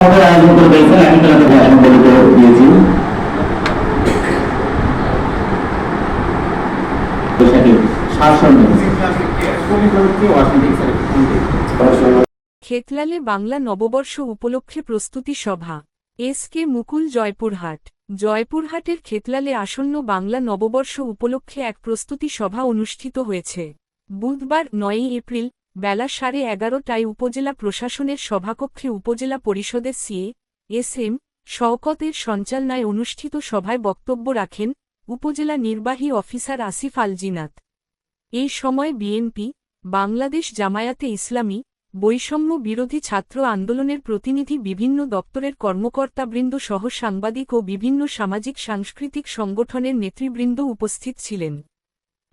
আয়োজন করে দিয়েছেন, আমি তাদের ভাষণ বলে দিয়েছি। খেতলালে বাংলা নববর্ষ উপলক্ষে প্রস্তুতি সভা। এস কে মুকুল, জয়পুরহাট। জয়পুরহাটের খেতলালে আসন্ন বাংলা নববর্ষ উপলক্ষে এক প্রস্তুতি সভা অনুষ্ঠিত হয়েছে। বুধবার ৯ এপ্রিল বেলা 11:30টায় উপজেলা প্রশাসনের সভাকক্ষে উপজেলা পরিষদের সিএ এস এম শওকতের সঞ্চালনায় অনুষ্ঠিত সভায় বক্তব্য রাখেন উপজেলা নির্বাহী অফিসার আসিফ আল জিনাত। এই সময় বিএনপি, বাংলাদেশ জামায়াতে ইসলামী, বৈষম্য বিরোধী ছাত্র আন্দোলনের প্রতিনিধি, বিভিন্ন দপ্তরের কর্মকর্তাবৃন্দ সহ সাংবাদিক ও বিভিন্ন সামাজিক সাংস্কৃতিক সংগঠনের নেতৃবৃন্দ উপস্থিত ছিলেন।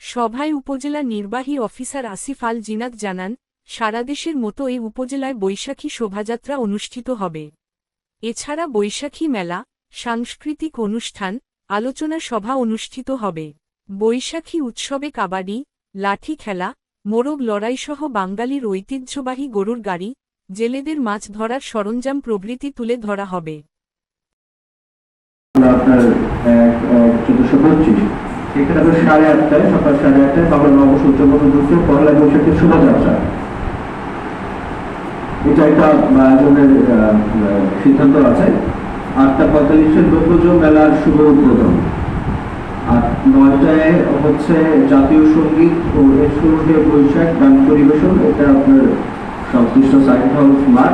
সভায় উপজেলা নির্বাহী অফিসার আসিফ আল জিনাত জানান, সারাদেশের মতো এই উপজেলায় বৈশাখী শোভাযাত্রা অনুষ্ঠিত হবে। এছাড়া বৈশাখী মেলা, সাংস্কৃতিক অনুষ্ঠান, আলোচনা সভা অনুষ্ঠিত হবে। বৈশাখী উৎসবে কাবাডি, লাঠি খেলা, মোরগ লড়াইসহ বাঙালির ঐতিহ্যবাহী গরুর গাড়ি, জেলেদের মাছ ধরার সরঞ্জাম প্রভৃতি তুলে ধরা হবে। এখানে 8:30টায়, সকাল 8:30টায় বাংলা নববর্ষ উদযাপন পহেলা বৈশাখের শোভাযাত্রা। এটা একটা আয়োজনের সিদ্ধান্ত আছে। 8:45-এ লোকজ মেলার শুভ উদ্বোধন, আর 9টায় হচ্ছে জাতীয় সঙ্গীত ও এর শুরুতে বৈশাখ গান পরিবেশন। এটা আপনার সংশ্লিষ্ট সাইড হাউস মাঠ।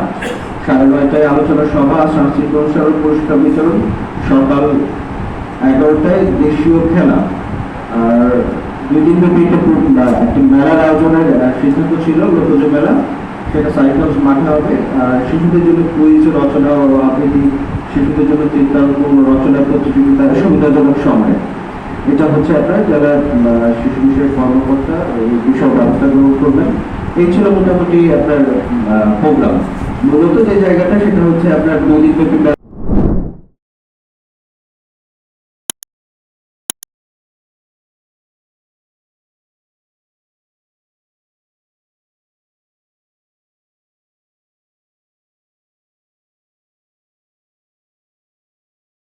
9:30টায় আলোচনা সভা, সাংস্কৃতিক অনুষ্ঠান, পুরস্কার বিতরণ। সকাল 11টায় দেশীয় খেলা। আর 2 দিন ব্যাপী একটি মেলার আয়োজনের সিদ্ধান্ত ছিল, লোকজ মেলা। সেটা সাইড হাউস মাঠে হবে। শিশুদের জন্য কুইজ, রচনা ও আবৃত্তি, শিশুদের জন্য চিত্রাঙ্কন রচনা প্রতিযোগিতা, সুবিধাজনক সময়। এটা হচ্ছে আপনার যারা শিশু বিষয়ক কর্মকর্তা এই বিষয় ব্যবস্থা গ্রহণ করবেন। এই ছিল মোটামুটি আপনার প্রোগ্রাম। মূলত যে জায়গাটা সেটা হচ্ছে আপনার 2 দিন ব্যাপী